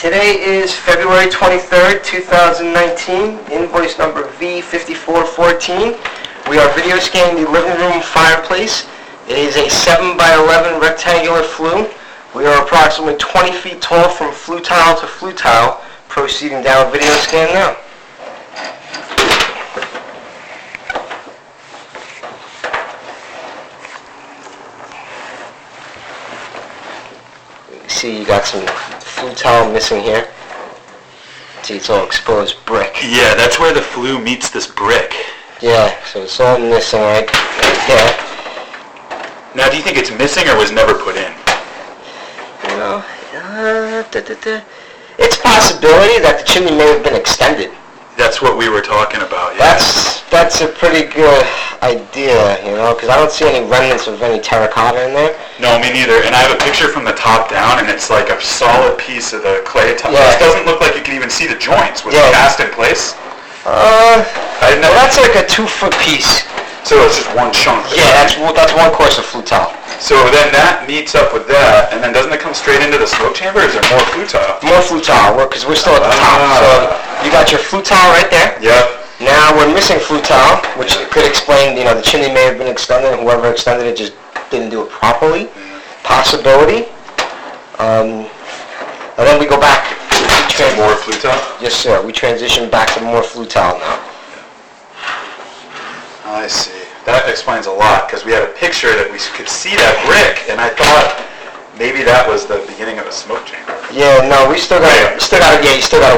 Today is February 23rd, 2019, invoice number V5414. We are video scanning the living room fireplace. It is a 7x11 rectangular flue. We are approximately 20 feet tall from flue tile to flue tile. Proceeding down video scan now. See, you got some flue tile missing here. See, it's all exposed brick. Yeah, that's where the flue meets this brick. Yeah, so it's all missing right there. Now, do you think it's missing or was never put in? You know, it's a possibility that the chimney may have been extended. That's what we were talking about, yeah. That's a pretty good idea, you know, because I don't see any remnants of any terracotta in there. No, me neither. And I have a picture from the top down, and it's like a solid piece of the clay tile. Yeah. It doesn't look like you can even see the joints. Was it cast in place? That's like a 2-foot piece. So it's just one chunk. Yeah, that's one course of flue tile. So then that meets up with that, and then doesn't it come straight into the smoke chamber, or is there more flue tile? More flue tile, because we're still at the top. So you got your flue tile right there. Yep. Now we're missing flue tile, which could explain, you know, the chimney may have been extended, and whoever extended it just didn't do it properly. Possibility. And then we go back. More flue tile? Yes, sir. We transition back to more flue tile now. I see. That explains a lot, because we had a picture that we could see that brick, and I thought maybe that was the beginning of a smoke chamber. Yeah, no, you still got a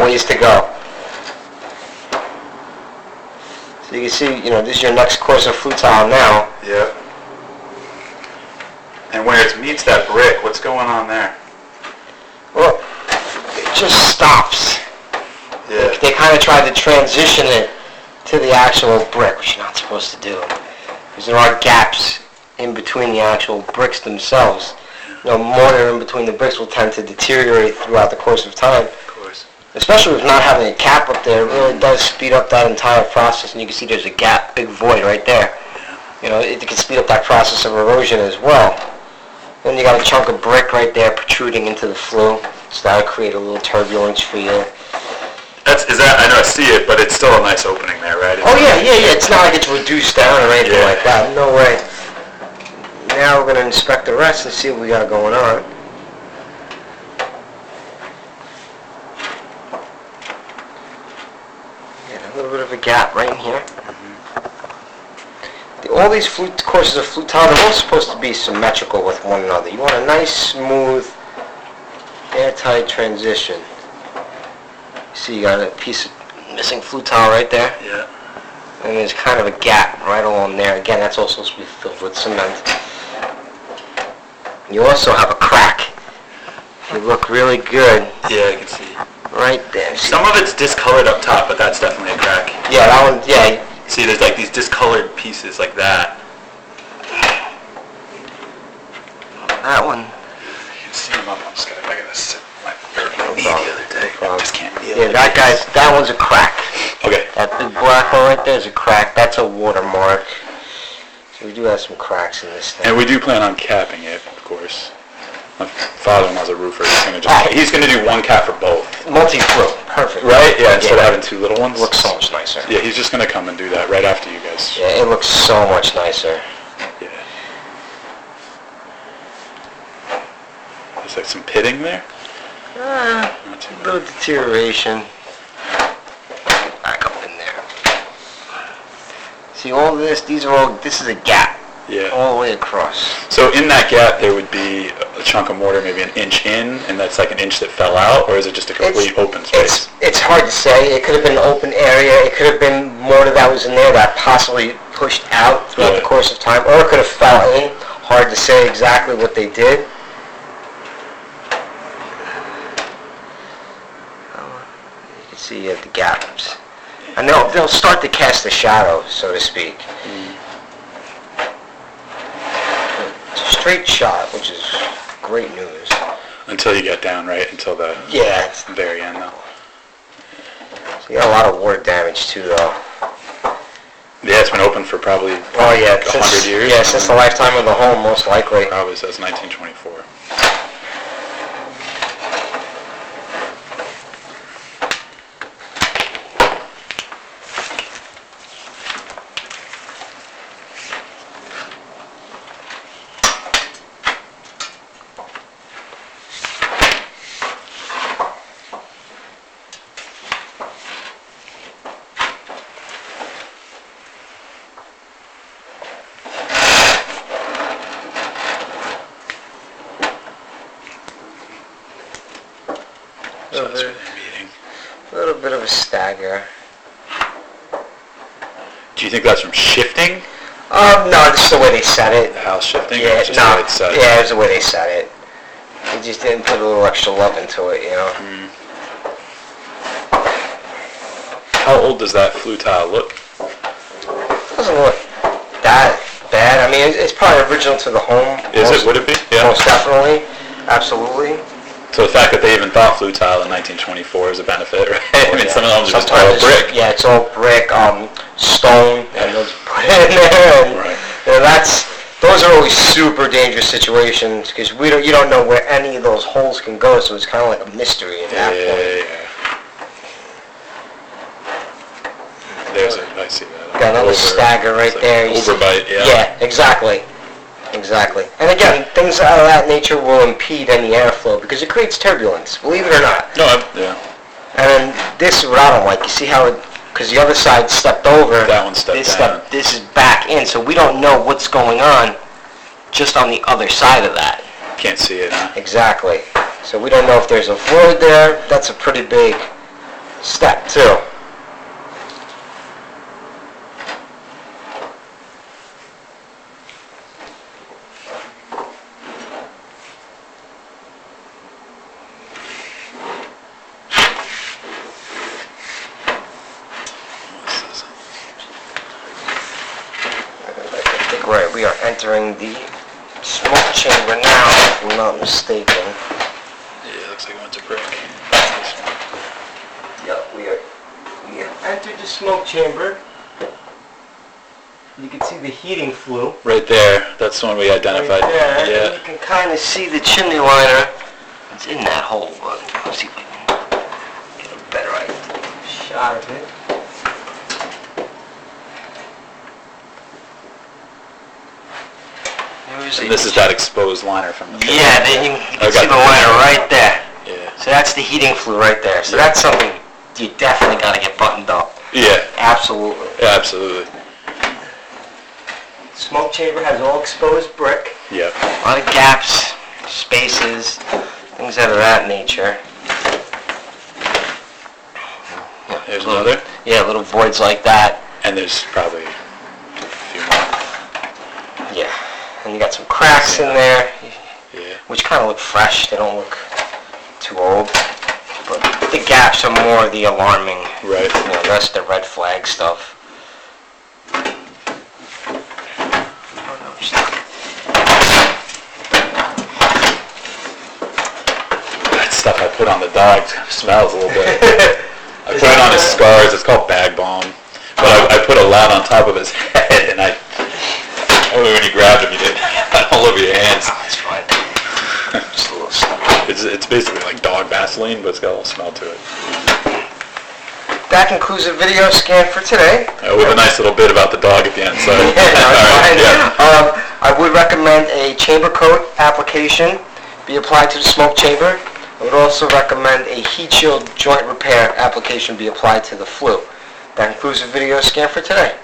ways to go. So you can see, you know, this is your next course of flue tile now. Yeah. And where it meets that brick, what's going on there? Well, it just stops. Yeah. They kind of tried to transition it to the actual brick, which you're not supposed to do. Because there are gaps in between the actual bricks themselves. You know, mortar in between the bricks will tend to deteriorate throughout the course of time. Of course. Especially with not having a cap up there, it really does speed up that entire process. And you can see there's a gap, big void right there. You know, it can speed up that process of erosion as well. Then you got a chunk of brick right there protruding into the flue. So that'll create a little turbulence for you. I know I see it, but it's still a nice opening there, right? Yeah. It's not like it's reduced down or anything like that. No way. Now we're going to inspect the rest and see what we got going on. Yeah, a little bit of a gap right in here. All these courses of flue tile, they're all supposed to be symmetrical with one another. You want a nice, smooth, airtight transition. See, you got a piece of missing flue tile right there. Yeah. And there's kind of a gap right along there. Again, that's also supposed to be filled with cement. You also have a crack. If you look really good. Yeah, I can see. Right there. See? Some of it's discolored up top, but that's definitely a crack. Yeah, that one, yeah. See, there's like these discolored pieces like that. That one. You can see them up on Skype. I gotta sit my knee the other day. I just can't feel it. Yeah, that one's a crack. Okay. That big black one right there is a crack. That's a watermark. So we do have some cracks in this thing. And we do plan on capping it, of course. My father-in-law's a roofer. He's gonna do one cap for both. Multi-flue. Perfect. Right? Yeah, instead of having two little ones. It looks so much nicer. Yeah, he's just gonna come and do that right after you guys. Yeah, it looks so much nicer. Yeah. There's like some pitting there. Not too A bad. little deterioration. Back up in there. See, all this, this is a gap. Yeah. All the way across. So in that gap, there would be a chunk of mortar maybe an inch in, and that's like an inch that fell out, or is it just a complete open space? It's hard to say. It could have been an open area. It could have been mortar that was in there that possibly pushed out throughout the course of time, or it could have fell in. Hard to say exactly what they did. You can see the gaps. And they'll start to cast a shadow, so to speak. Straight shot, which is great news. Until you get down, right? Until the very end, though. So you got a lot of water damage, too, though. Yeah, it's been open for probably 100 years. Yeah, since the lifetime of the home, most likely. Probably says 1924. So that's where they're meeting. A little bit of a stagger. Do you think that's from shifting? No, this is the way they set it. The house shifting? Yeah, Or just the way it's set? yeah, it's the way they set it. They just didn't put a little extra love into it, you know. How old does that flue tile look? Doesn't look that bad. I mean, it's probably original to the home. Is it? Would it be? Yeah. Most definitely. Absolutely. So the fact that they even thought flue tile in 1924 is a benefit, right? I mean, Yeah. some of them are just Sometimes all it's- brick. Yeah, it's all brick, stone, and they'll just put it in there. And, Right. you know, those are always super dangerous situations because you don't know where any of those holes can go, so it's kind of like a mystery at that point. I see that. Got another stagger right there. You see? Overbite, yeah. Yeah, exactly. Exactly. And again, things of that nature will impede any airflow because it creates turbulence, believe it or not. No, yeah. And then this is what I don't like. You see how because the other side stepped over. That one stepped down. This is back in, so we don't know what's going on just on the other side of that. Can't see it, huh? Exactly. So we don't know if there's a void there. That's a pretty big step, too. Right, we are entering the smoke chamber now, if I'm not mistaken. Yeah, it looks like it went to brick. Yep, we have entered the smoke chamber. You can see the heating flue. Right there. That's the one we identified. Right there. And Yeah. you can kind of see the chimney liner. It's in that hole, but let's see if I can get a better shot of it. And this is that exposed liner from the... Yeah, then you can see the liner right there. Yeah. So that's the heating flue right there. So that's something you definitely got to get buttoned up. Yeah. Absolutely. Yeah, absolutely. Smoke chamber has all exposed brick. Yep. A lot of gaps, spaces, things out of that nature. There's another. Yeah, little voids like that. And there's probably a few more. Yeah. And you got some cracks in there, Yeah. which kind of look fresh. They don't look too old. But the gaps are more the alarming. Right. You know, that's the red flag stuff. That stuff I put on the dog smells a little bit. I put it on his scars. It's called bag balm. But I put a lot on top of his head, and I when you grabbed him, you didn't. All over your hands. Oh, it's fine. Just a little stuff. It's basically like dog Vaseline, but it's got a little smell to it. That concludes the video scan for today. With a nice little bit about the dog at the end. So. I would recommend a chamber coat application be applied to the smoke chamber. I would also recommend a heat shield joint repair application be applied to the flue. That concludes the video scan for today.